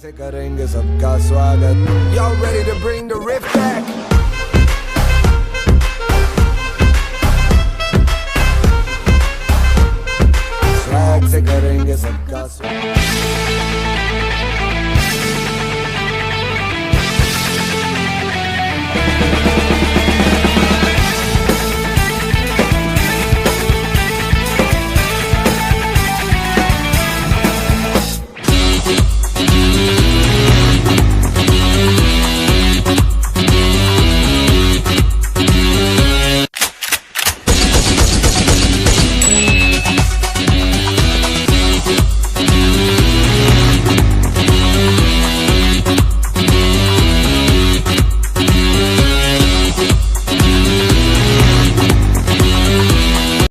से करेंगे सबका स्वागत. Y'all ready to bring the riff back? Swag से करेंगे सबका स्वागत.